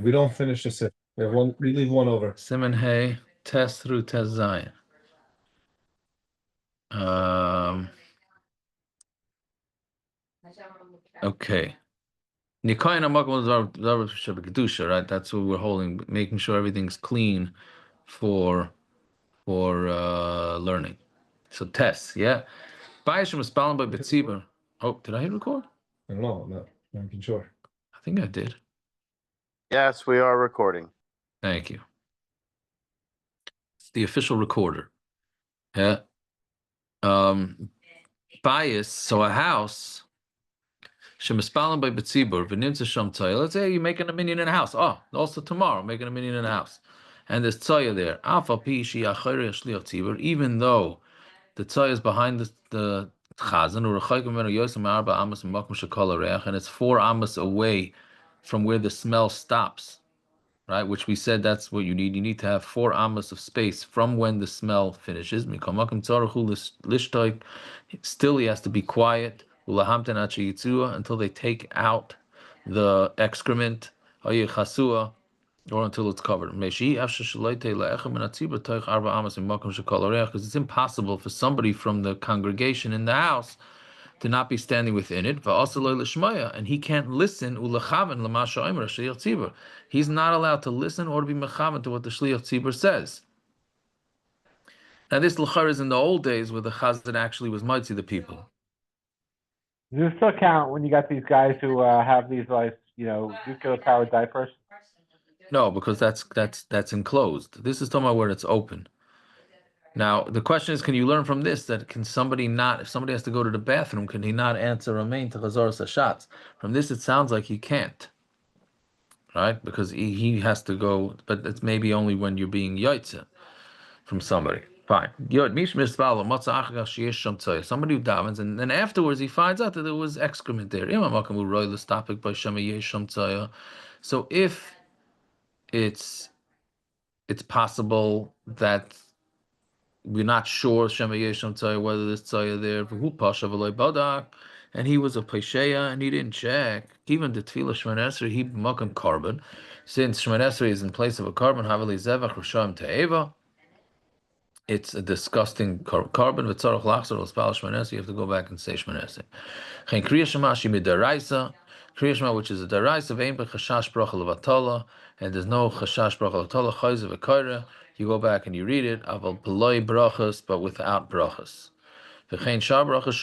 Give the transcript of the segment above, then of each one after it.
We don't finish the sip. We have one. We leave one over. Siman Hey, test through test Zion. Okay. Nikayin Kedusha, right? That's what we're holding, making sure everything's clean for learning. So tests, yeah. Bayishim was spelling by Betzibur. Oh, did I hit record? I don't know. I'm not making sure. I think I did. Yes, we are recording. Thank you. It's the official recorder. Yeah. Bias, so a house. Shemispalin by Betzibur, Venimza Sham Tzaya. Let's say you're making a minion in a house. Oh, also tomorrow, making a minion in a house. And there's Tzaya there. Even though the Tzaya is behind the Chazan, and it's 4 amas away from where the smell stops, right? Which we said that's what you need. You need to have 4 amas of space from when the smell finishes. Still, he has to be quiet until they take out the excrement, or until it's covered. Because it's impossible for somebody from the congregation in the house to not be standing within it, and he can't listen. He's not allowed to listen or to be mechavan to what the shliach tzibur says. Now, this l'char is in the old days where the chazan actually was mitzi the people. Does this still count when you got these guys who have these nuclear powered diapers? No, because that's enclosed. This is talking about where it's open. Now, the question is, can you learn from this that can somebody not, if somebody has to go to the bathroom, can he not answer Amen to Chazoras Hashatz? From this, it sounds like he can't, right? Because he has to go, but it's maybe only when you're being Yaitze from somebody. Fine. Somebody who davens, and then afterwards he finds out that there was excrement there. So if it's possible that we're not sure whether this tzaya there, and he was a pesheya and he didn't check. Even the tefillah Shemon Esrei, he makam carbon, since Shemon Esrei is in place of a carbon. Haveli zevach rishayim te'eva. It's a disgusting carbon. V'tzarach lachzor l'spal Shemon Esrei. You have to go back and say Shemon Esrei. Chen kriya shema shimi deraisa. Kriya shema, which is a deraisa, ve'im b'chashash bracha levatala, and there's no chashash bracha levatala. Chayze v'koyre. You go back and you read it, aval peloi brachas, but without brachas. V'chein shar brachas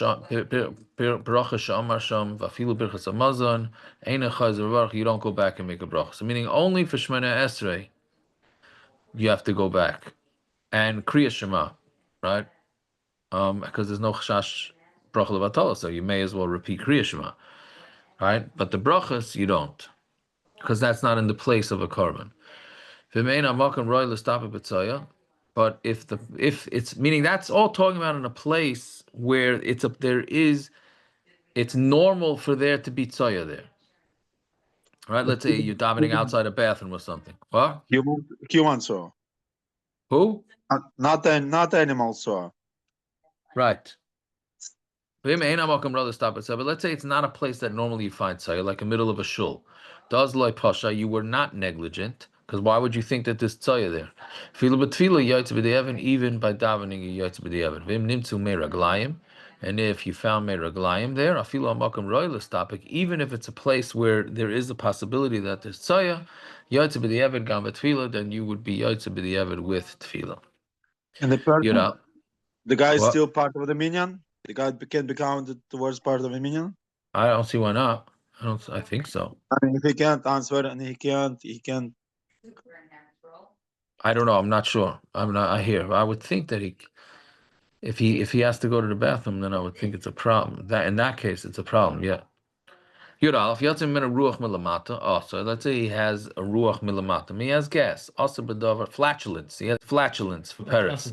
sha'amar sham v'afilu birchas hamazon eina chayzer v'barach. You don't go back and make a bracha. So meaning only for Shemona Esrei you have to go back and kriya shema, right? Because there's no chashash bracha levatala, so you may as well repeat kriya shema, right? But the brachas you don't, because that's not in the place of a korban. But if it's meaning that's all talking about in a place where it's normal for there to be tzaya there. Right? Let's say you're davening outside a bathroom or something. What? Human saw. Who? Not animal saw. Right. But let's say it's not a place that normally you find tzaya, like a middle of a shul. Does loy pasha, you were not negligent. Because why would you think that there's tzaya there? Even by davening you yotze b'di'evan. V'im nimtzu me'raglayim, and if you found me'raglayim there, afilu ha'makam roilas topic, even if it's a place where there is a possibility that there's tzaya, yotze b'di'evan gam b'tefillah, then you would be yotze b'di'evan with tefillah. And the person, the guy is what? Still part of the minyan. The guy can be counted towards part of the minyan. I don't see why not. I think so. I mean, if he can't answer and he can't. I don't know. I'm not sure. I hear. I would think that if he has to go to the bathroom, then I would think it's a problem. That in that case, it's a problem. Yeah. Yudal, if min a ruach milamata, also let's say he has a ruach milamata. He has gas. Also bedover flatulence. He has flatulence for Paris,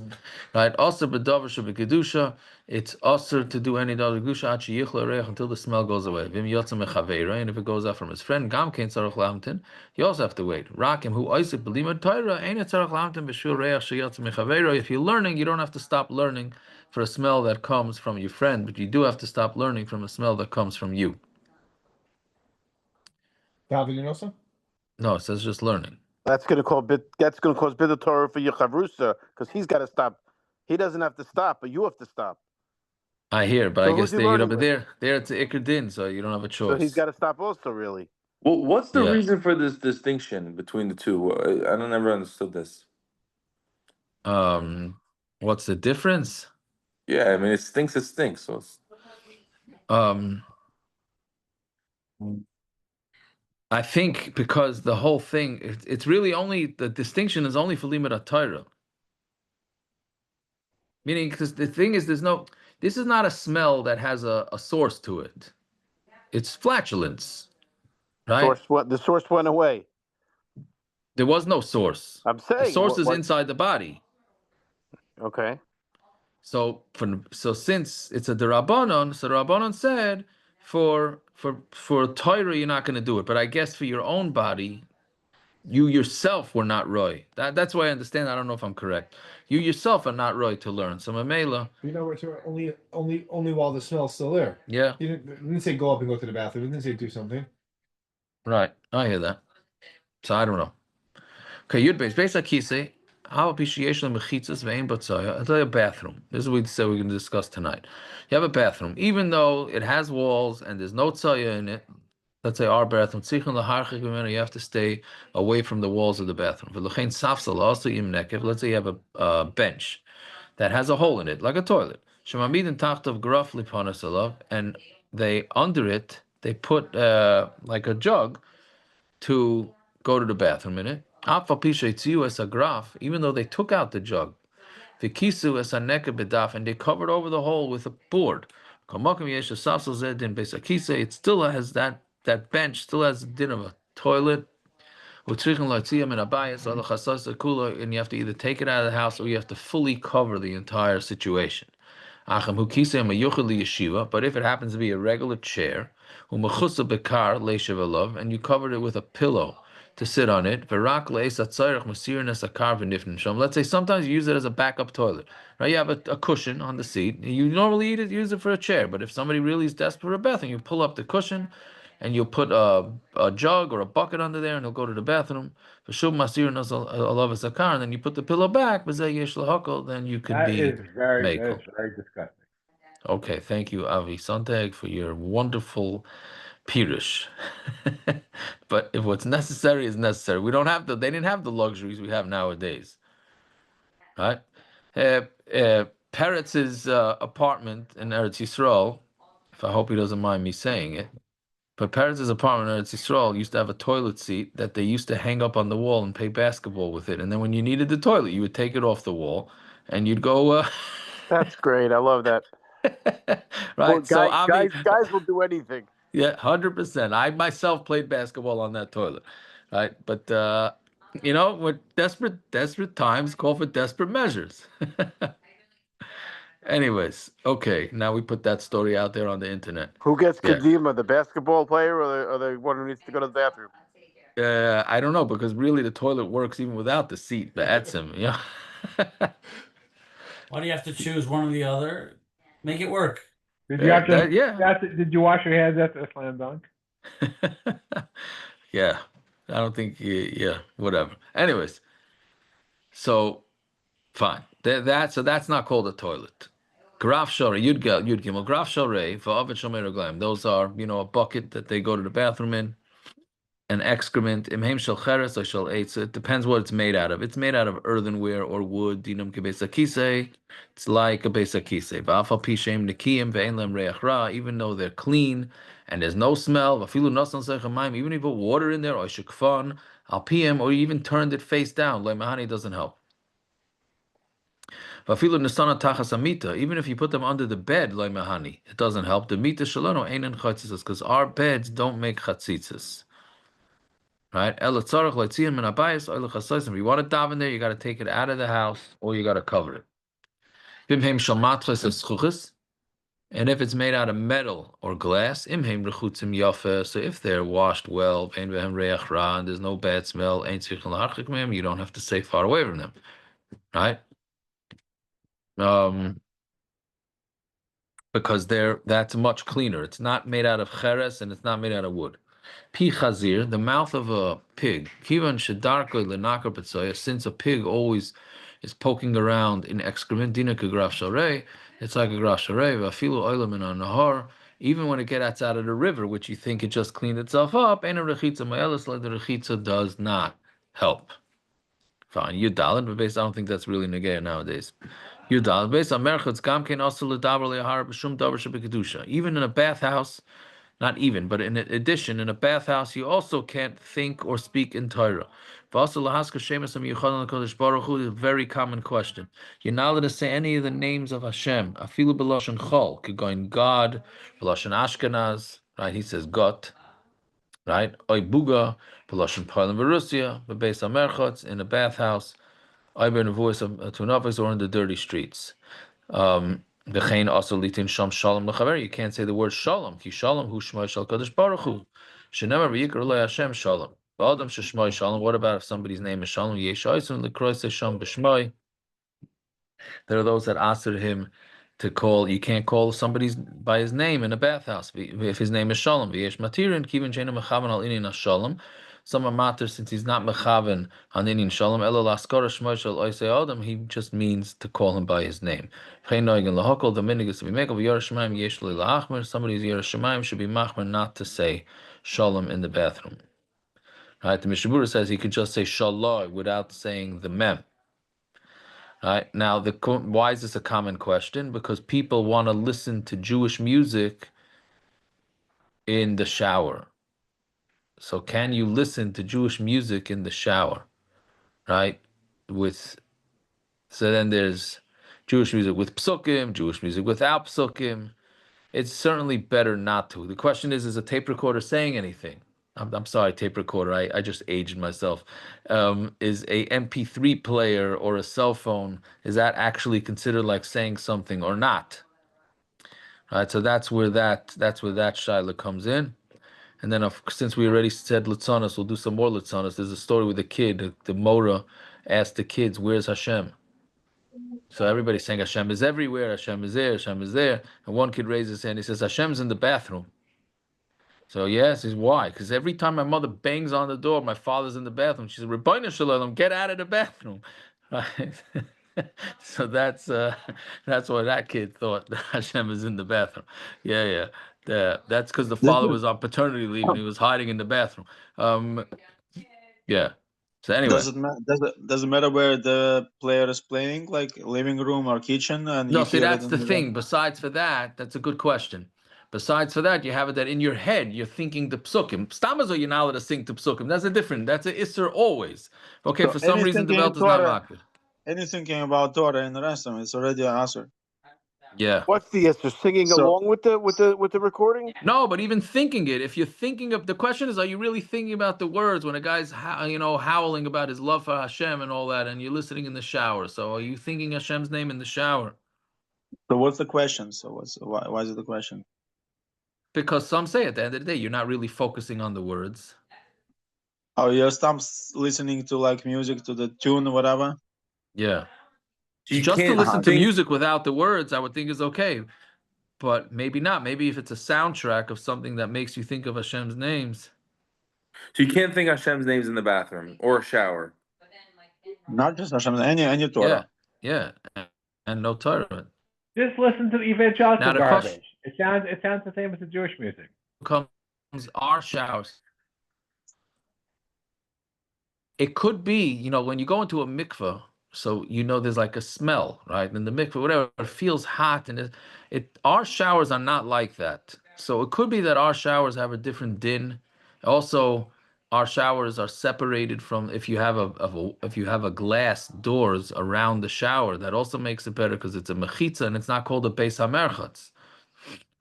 right? Also bedover should be kedusha. It's also to do any other kedusha achi yichla reich until the smell goes away. Vim yotzem mechaveira, and if it goes out from his friend, gam kein tzarich lamtin. You also have to wait. Rakim who oisik belimad Torah ain't tzarich lamtin b'shul reich sheyotzem mechaveira. If you're learning, you don't have to stop learning for a smell that comes from your friend, but you do have to stop learning from a smell that comes from you. Davening also? No, it says just learning. That's gonna cause bit Torah for your chavrusa because he's got to stop. He doesn't have to stop, but you have to stop. I hear, but So I who's guess he there, learning but with? there it's Iker Din, so you don't have a choice. So he's got to stop also, really. Well, what's the Yeah. reason for this distinction between the two? I don't ever understood this. What's the difference? Yeah, I mean, it stinks. It stinks. So I think because the whole thing, it's really only, the distinction is only for limud Torah. Meaning, because the thing is, this is not a smell that has a source to it. It's flatulence, right? The source went away. There was no source. I'm The saying source is inside the body. Okay. So since it's a derabanan, so the Rabbanon said for Torah you're not going to do it, but I guess for your own body, you yourself were not roy. That's why I understand. I don't know if I'm correct. You yourself are not roy to learn. So Mamela, You know, we're only while the smell's still there. yeah, He didn't say go up and go to the bathroom. He didn't say do something. right. I hear that. So I don't know. Okay, Yud Beis Akise. How appreciation of mechitzas ve'in batzaya. I'll tell you a bathroom. This is what we said we're going to discuss tonight. You have a bathroom, even though it has walls and there's no tzaya in it. Let's say our bathroom, you have to stay away from the walls of the bathroom. Let's say you have a bench that has a hole in it, like a toilet. And they under it they put like a jug to go to the bathroom in it. Even though they took out the jug, the kisu es bedaf, and they covered over the hole with a board. It still has that bench still has a din of a toilet. And you have to either take it out of the house or you have to fully cover the entire situation. But if it happens to be a regular chair, and you covered it with a pillow to sit on it, let's say sometimes you use it as a backup toilet, right? You have a cushion on the seat. You normally use it for a chair, but if somebody really is desperate for a bathroom, you pull up the cushion and you put a jug or a bucket under there and he'll go to the bathroom. And then you put the pillow back, then you could That be is very Mako. disgusting. Okay, thank you, Avi Sontag, for your wonderful pirush. But if what's necessary is necessary, they didn't have the luxuries we have nowadays, right? Peretz's apartment in Eretz Yisrael, if I hope he doesn't mind me saying it, but Peretz's apartment in Eretz Yisrael used to have a toilet seat that they used to hang up on the wall and play basketball with it. And then when you needed the toilet, you would take it off the wall and you'd go. That's great. I love that. Right. Well, So Avi, guys will do anything. yeah, 100%. I myself played basketball on that toilet, right? But with desperate times call for desperate measures. Anyways, okay. Now we put that story out there on the internet. Who gets Yeah. Kadima, the basketball player or the one who needs to go to the bathroom? I don't know because really the toilet works even without the seat. The etzim, yeah. Why do you have to choose one or the other? Make it work. Did you have to? Yeah. Did you wash your hands after the slam dunk? Yeah, I don't think. Yeah, whatever. Anyways, so fine. So that's not called a toilet. Graf shore, Yud Gimel, Graf shore, va'avet shomer reglaim. Those are, a bucket that they go to the bathroom in, an excrement. Imhem shel cheres or shel eitz. So it depends what it's made out of. It's made out of earthenware or wood. Dinam kebesakise. It's like a besakise. Va'afal pishem nekiyim ve'en lem reach ra. Even though they're clean and there's no smell. Vafilu nasan sechamayim. Even if you put water in there or shekfan al pm or you even turned it face down, like mahani doesn't help. Even if you put them under the bed, like mahani, it doesn't help. The mita shalano einen chatzitzas, because our beds don't make chatzitzas. Right? If you want to daven there, you got to take it out of the house or you got to cover it. And if it's made out of metal or glass, so if they're washed well, and there's no bad smell, you don't have to stay far away from them. Right? Because that's much cleaner. It's not made out of cheres and it's not made out of wood. Pi chazir, the mouth of a pig. Kivan shedarko lenakar petzoya, since a pig always is poking around in excrement, dina kagraf sharei, it's like a graf sharei, vafilu oilam in nahar, even when it gets out of the river, which you think it just cleaned itself up, and a rechitza ma'elis, like the rechitza does not help. Fine, Yudalad, but based, I don't think that's really negaya nowadays. Yudalad, based on merchutz, gamkein also ledaber lehar b'shum davar shebekadusha. Even in a bathhouse, not even, but in addition, in a bathhouse, you also can't think or speak in Torah. Also, lahaska shemas amiyuchadan l'kodesh baruch hu is a very common question. You're not allowed to say any of the names of Hashem. Afilu b'lashon chol, going God, b'lashon Ashkenaz, right? He says got, right? Oy buga, b'lashon Poland v'Russia, b'beis hamerchotz, in a bathhouse, oy in a voice of tunafis, or in the dirty streets. The chain also litin sham shalom lechaver. You can't say the word shalom. Ki shalom hu shmoi shal kadosh baruch hu. Shenever v'yikra le Hashem shalom. Ba'adam sheshmoi shalom. What about if somebody's name is shalom? Yesh oisun lekrois sham b'shmoi. There are those that asked him to call. You can't call somebody by his name in a bathhouse if his name is shalom. V'yesh matirin kivin sheinu mechavan al inin shalom. Some are matter since he's not mechaven on inin shalom. Elo laskara shmoi shal oisei adam. He just means to call him by his name. Somebody's Yerushalayim should be machmer not to say shalom in the bathroom. Right? The Mishabura says he could just say shalom without saying the mem. Right? Now, why is this a common question? Because people want to listen to Jewish music in the shower. So can you listen to Jewish music in the shower? Right? So then there's Jewish music with psukim, Jewish music without psukim. It's certainly better not to. The question is a tape recorder saying anything? I'm sorry, tape recorder. I just aged myself. Is a MP3 player or a cell phone, is that actually considered like saying something or not? All right, so that's where that shaila comes in. And then since we already said Litzanos, we'll do some more Litzanos. There's a story with a kid. The Mora asked the kids, "Where's Hashem?" So everybody's saying Hashem is everywhere, Hashem is there, Hashem is there. And one kid raises his hand, he says, Hashem's in the bathroom. So yes, he's why? Because every time my mother bangs on the door, my father's in the bathroom. She says, Rebbeinu Shalom, get out of the bathroom. Right? So that's what that kid thought, that Hashem is in the bathroom. Yeah. That's because the father was on paternity leave and he was hiding in the bathroom. Yeah. So anyway, Does it matter where the player is playing, like living room or kitchen? And no, you see, hear that's it the in thing. Besides for that, that's a good question. Besides for that, you have it that in your head you're thinking the psukim. Stamazo, you're not allowed to sing to psukim. That's an isser always. Okay, So for some reason the anything in belt is not Torah, marked. anything about Torah in the rest of it, it's already an answer. Yeah. What's the answer? Singing So- along with the recording? No, but even thinking it, if you're thinking of the question is, are you really thinking about the words when a guy's howling about his love for Hashem and all that, and you're listening in the shower? So are you thinking Hashem's name in the shower? So what's the question? So why is it the question? Because some say at the end of the day, you're not really focusing on the words. Oh, you're listening to like music to the tune or whatever. Yeah. So you Just to can't listen to think- music without the words, I would think is okay. But maybe not. Maybe if it's a soundtrack of something that makes you think of Hashem's names. So you can't think Hashem's names in the bathroom or shower. Not just Hashem, any Torah. Yeah. And no Torah. Just listen to evangelical Now the garbage. It sounds the same as the Jewish music. Comes our showers. It could be, when you go into a mikveh, so there's like a smell, right? And the mikveh, whatever, it feels hot, and our showers are not like that. So it could be that our showers have a different din. Also, our showers are separated from if you have a glass doors around the shower. That also makes it better because it's a mechitza and it's not called a beis hamerchatz,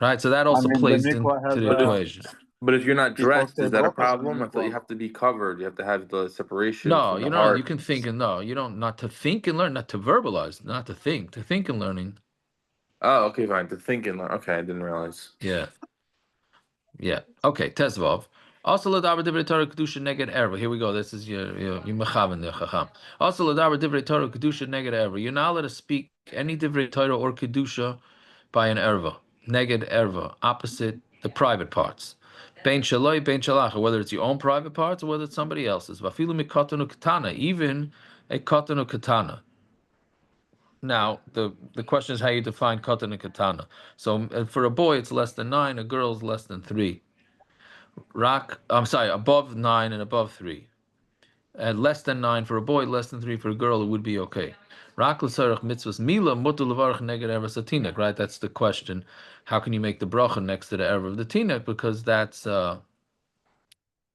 right? So that also plays into the equation. But if you're not People dressed, say is that a brachas on problem? I thought you mikvah. have to be covered. You have to have the separation No, from the you heart. can think and no, you don't. Not to think and learn, not to verbalize, not to think. To think and learning. Oh, okay, fine. To think and learn. Okay, I didn't realize. Yeah. Okay, Tezvav. Also, ladaber divrei Torah kedusha neged erva. Here we go. This is your mechavan the chacham. Also, ladaber divrei Torah kedusha neged erva. You're not allowed to speak any divrei Torah or kedusha by an erva. Neged erva, opposite the private parts. Bein shaloi, bein shalacha, whether it's your own private parts or whether it's somebody else's. Vafilu mikatan katana, even a katan katana. Now, the question is how you define katan and katana. So for a boy, it's less than 9. A girl's less than 3. Above 9 and above 3. Less than 9 for a boy, less than 3 for a girl, it would be okay. Rak l'sarach mitzvahs mila mutar levarach neged erev satinek. Right, that's the question. How can you make the bracha next to the erev of the tinek? Because that's okay.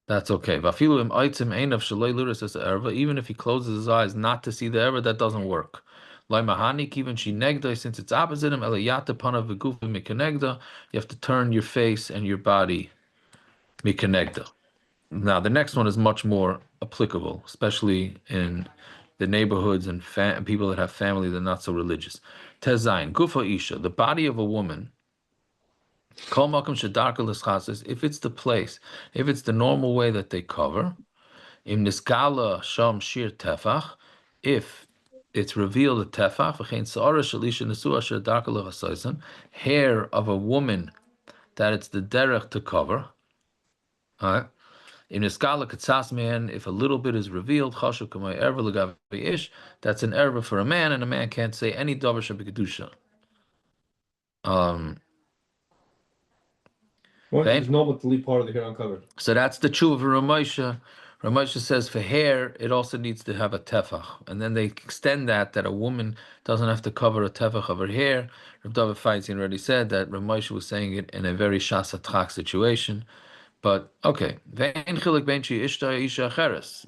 Vafilu im aitzim einav shaloi luris as erva. Even if he closes his eyes not to see the erva, that doesn't work. Lai mahanik, even she negda, since it's opposite him, eliyata panav v'guf mikanegda. You have to turn your face and your body mikanegda. Now, the next one is much more applicable, especially in the neighborhoods and people that have family that are not so religious. Tezayin, gufa isha, the body of a woman. Kol makom shedarka l'schasis, if it's the place, if it's the normal way that they cover. Im niskala sham shir tefach, if it's revealed at tefach, v'chein sa'ara shalisha nesua shedarka l'chasaisan, hair of a woman that it's the derech to cover. All right. In iskala katsas man, if a little bit is revealed, chashuv kamay erva l'gav ish, that's an erva for a man, and a man can't say any davar shebekadusha. What is normal to leave part of the hair uncovered? So that's the tshuva of Ramosha. Ramosha says for hair, it also needs to have a tefach, and then they extend that a woman doesn't have to cover a tefach of her hair. Rav David Feinstein already said that Ramosha was saying it in a very shasatrak situation. But okay,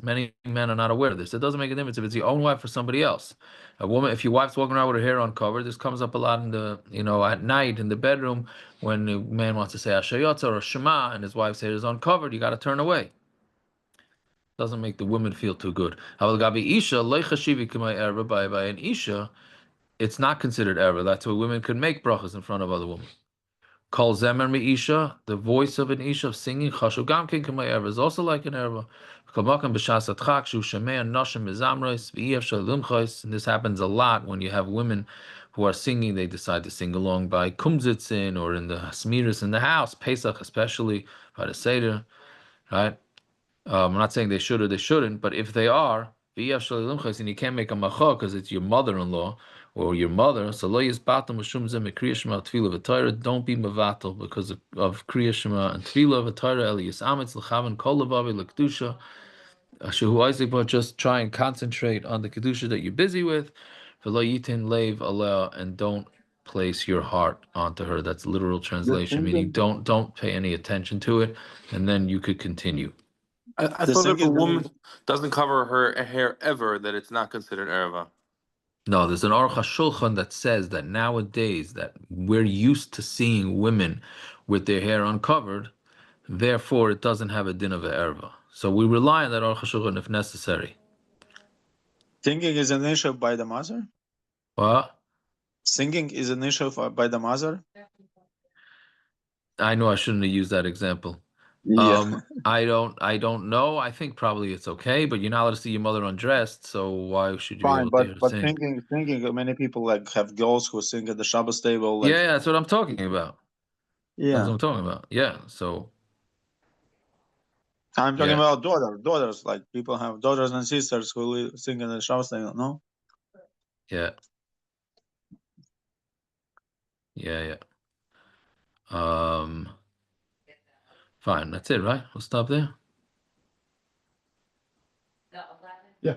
many men are not aware of this. It doesn't make a difference if it's your own wife or somebody else. A woman, if your wife's walking around with her hair uncovered, this comes up a lot in the, at night in the bedroom when the man wants to say Ashayotza or Shema and his wife's hair is uncovered. You got to turn away. Doesn't make the woman feel too good. By an isha, it's not considered error. That's why women could make brachas in front of other women. Kol zemer meisha, the voice of an isha of singing, chashuv gam ken k'may erva, is also like an erva. And this happens a lot when you have women who are singing. They decide to sing along by kumzitzin or in the hasmiris in the house, Pesach especially, by the Seder, right? I'm not saying they should or they shouldn't, but if they are, and you can't make a macha because it's your mother-in-law or your mother, so don't be mavatal because of Kriya Shema and Tefillah v'Torah Eli Yisamitz l'chavan kol levavi l'kedusha. But just try and concentrate on the kedusha that you're busy with. V'lo yitin leiv aleh, and don't place your heart onto her. That's literal translation, meaning don't pay any attention to it, and then you could continue. I thought if a woman doesn't cover her hair ever, that it's not considered erva. No, there's an Aruch Shulchan that says that nowadays that we're used to seeing women with their hair uncovered, therefore it doesn't have a din of a erva. So we rely on that Aruch Shulchan if necessary. Singing is an issue by the mother? What? Singing is an issue by the mother? I know I shouldn't have used that example. Yeah. I don't know. I think probably it's okay, but you're not allowed to see your mother undressed, so why should you Fine, be able to but singing, many people have girls who sing at the Shabbos table. Yeah, that's what I'm talking about. Yeah. That's what I'm talking about. Yeah, so I'm talking about daughters. Like people have daughters and sisters who sing at the Shabbos table, no? Yeah. Fine, that's it, right? We'll stop there. Yeah.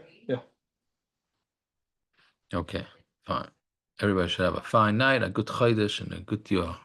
Okay, fine. Everybody should have a fine night, a good chodesh, and a good year.